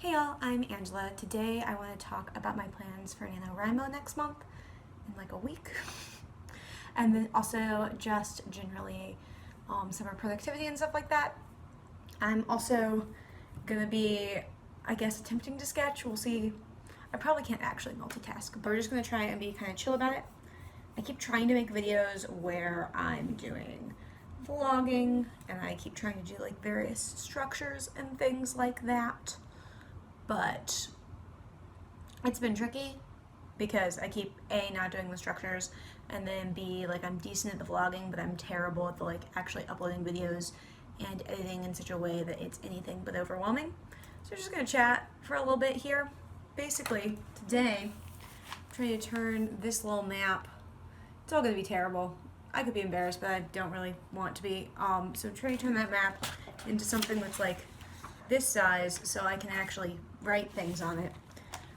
Hey y'all, I'm Angela. Today I want to talk about my plans for NaNoWriMo next month, in like a week. And then also just generally summer productivity and stuff like that. I'm also gonna be, I guess, attempting to sketch. We'll see. I probably can't actually multitask, but we're just gonna try and be kind of chill about it. I keep trying to make videos where I'm doing vlogging and I keep trying to do like various structures and things like that. But it's been tricky because I keep A, not doing the structures, and then B, like I'm decent at the vlogging, but I'm terrible at the like actually uploading videos and editing in such a way that it's anything but overwhelming. So we're just gonna chat for a little bit here. Basically, today, I'm trying to turn this little map. It's all gonna be terrible. I could be embarrassed, but I don't really want to be. So I'm trying to turn that map into something that's like this size so I can actually write things on it,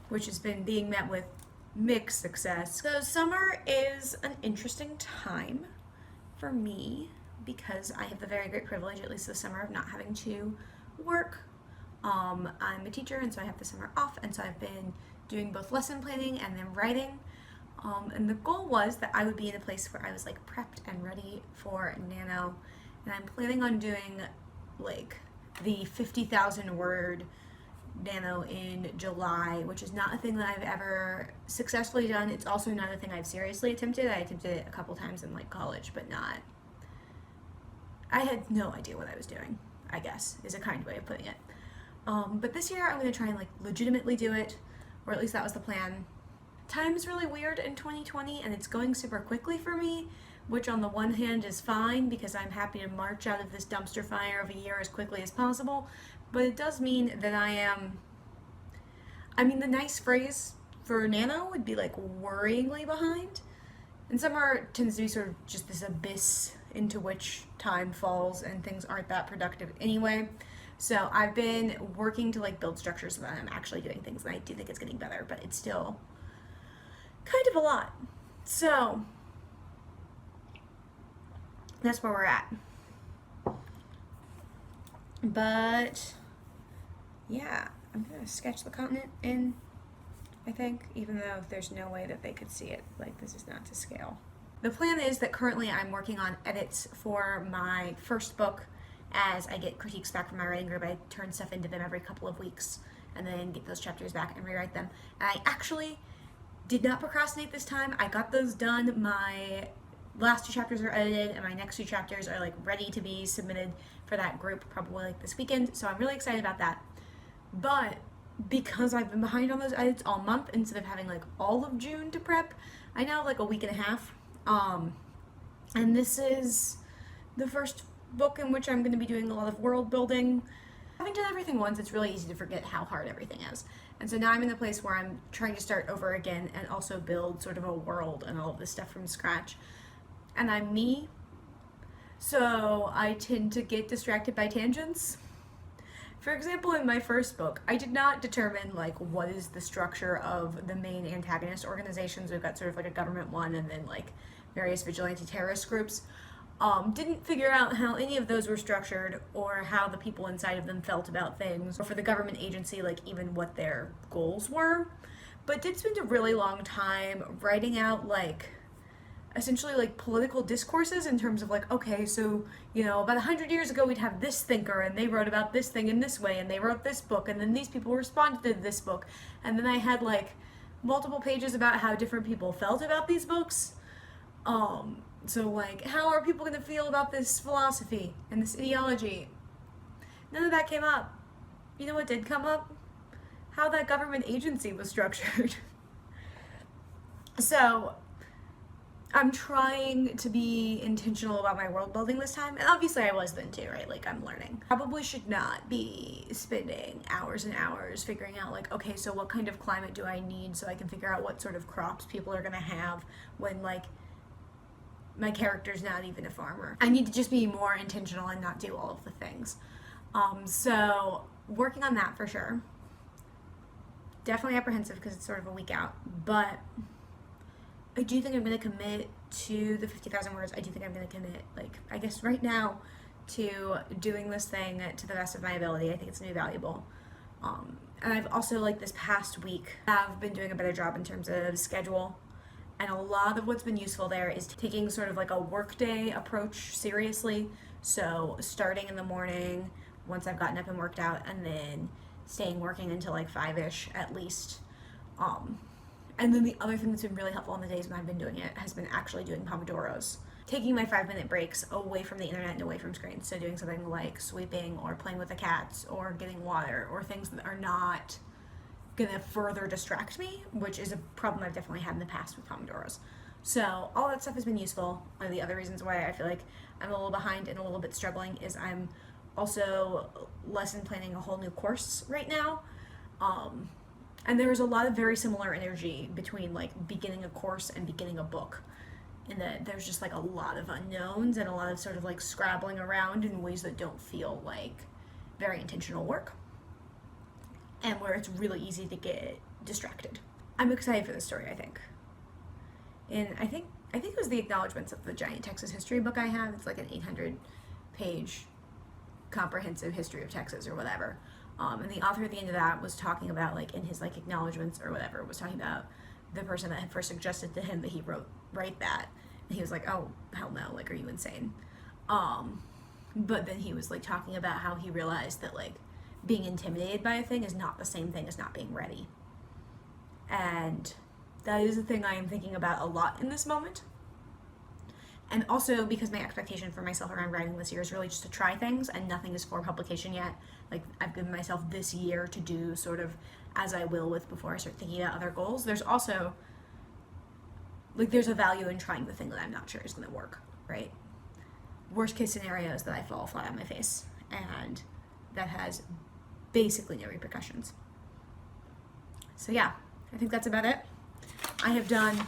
which has been being met with mixed success. So summer is an interesting time for me because I have the very great privilege, at least this summer, of not having to work. I'm a teacher, and so I have the summer off, and so I've been doing both lesson planning and then writing. And the goal was that I would be in a place where I was like prepped and ready for NaNo, and I'm planning on doing like the 50,000 word NaNo in July, which is not a thing that I've ever successfully done. It's also not a thing I've seriously attempted. I attempted it a couple times in like college, but not. I had no idea what I was doing, I guess, is a kind way of putting it. But this year I'm going to try and like legitimately do it, or at least that was the plan. Time's really weird in 2020 and it's going super quickly for me, which on the one hand is fine because I'm happy to march out of this dumpster fire of a year as quickly as possible, but it does mean that the nice phrase for NaNo would be like worryingly behind, and summer tends to be sort of just this abyss into which time falls and things aren't that productive anyway. So I've been working to like build structures so that I'm actually doing things, and I do think it's getting better, but it's still kind of a lot. So that's where we're at. But yeah, I'm gonna sketch the continent in, I think, even though there's no way that they could see it. Like, this is not to scale. The plan is that currently I'm working on edits for my first book. As I get critiques back from my writing group, I turn stuff into them every couple of weeks and then get those chapters back and rewrite them. And I actually did not procrastinate this time. I got those done. My last 2 chapters are edited and my next 2 chapters are like ready to be submitted for that group probably like this weekend. So I'm really excited about that. But because I've been behind on those edits all month instead of having like all of June to prep, I now have like a week and a half. And this is the first book in which I'm going to be doing a lot of world building. Having done everything once, it's really easy to forget how hard everything is. And so now I'm in the place where I'm trying to start over again and also build sort of a world and all of this stuff from scratch. And I'm me, so I tend to get distracted by tangents. For example, in my first book, I did not determine like what is the structure of the main antagonist organizations. We've got sort of like a government one and then like various vigilante terrorist groups. Didn't figure out how any of those were structured or how the people inside of them felt about things, or for the government agency, like even what their goals were. But did spend a really long time writing out like essentially like political discourses in terms of like, okay, so, you know, about 100 years ago we'd have this thinker and they wrote about this thing in this way and they wrote this book and then these people responded to this book. And then I had like multiple pages about how different people felt about these books. So like, how are people going to feel about this philosophy and this ideology? None of that came up. You know what did come up? How that government agency was structured. So I'm trying to be intentional about my world building this time, and obviously I was then too, right? Like, I'm learning. Probably should not be spending hours and hours figuring out like, okay, so what kind of climate do I need so I can figure out what sort of crops people are gonna have when like my character's not even a farmer. I need to just be more intentional and not do all of the things. So working on that for sure. Definitely apprehensive because it's sort of a week out, but I do think I'm going to commit to the 50,000 words. I do think I'm going to commit, like, I guess right now to doing this thing to the best of my ability. I think it's going to be valuable. And I've also, like, this past week, I've been doing a better job in terms of schedule. And a lot of what's been useful there is taking sort of like a workday approach seriously. So starting in the morning once I've gotten up and worked out, and then staying working until like 5-ish at least. And then the other thing that's been really helpful on the days when I've been doing it has been actually doing Pomodoros. Taking my 5-minute breaks away from the internet and away from screens. So doing something like sweeping or playing with the cats or getting water or things that are not gonna further distract me, which is a problem I've definitely had in the past with Pomodoros. So all that stuff has been useful. One of the other reasons why I feel like I'm a little behind and a little bit struggling is I'm also lesson planning a whole new course right now. And there's a lot of very similar energy between like beginning a course and beginning a book, in that there's just like a lot of unknowns and a lot of sort of like scrabbling around in ways that don't feel like very intentional work, and where it's really easy to get distracted. I'm excited for this story, I think. And I think it was the acknowledgments of the giant Texas history book I have. It's like an 800-page comprehensive history of Texas or whatever. And the author at the end of that was talking about, like, in his like acknowledgments or whatever, was talking about the person that had first suggested to him that he write that. And he was like, oh, hell no, like, are you insane? But then he was like talking about how he realized that like being intimidated by a thing is not the same thing as not being ready. And that is a thing I am thinking about a lot in this moment. And also because my expectation for myself around writing this year is really just to try things, and nothing is for publication yet. Like, I've given myself this year to do sort of as I will with before I start thinking about other goals. There's also, like, there's a value in trying the thing that I'm not sure is going to work, right? Worst case scenario is that I fall flat on my face, and that has basically no repercussions. So yeah, I think that's about it. I have done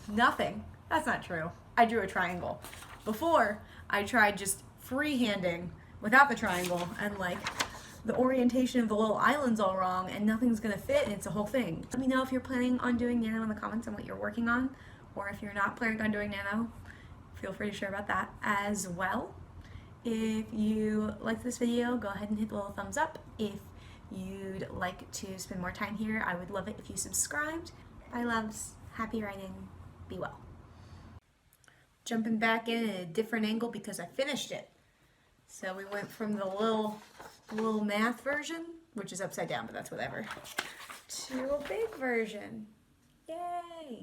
nothing. That's not true. I drew a triangle. Before, I tried just freehanding without the triangle, and like the orientation of the little island's all wrong and nothing's gonna fit, and it's a whole thing. Let me know if you're planning on doing NaNo in the comments and what you're working on, or if you're not planning on doing NaNo, feel free to share about that as well. If you liked this video, go ahead and hit the little thumbs up. If you'd like to spend more time here, I would love it if you subscribed. Bye loves, happy writing, be well. Jumping back in at a different angle because I finished it. So we went from the little math version, which is upside down, but that's whatever, to a big version. Yay!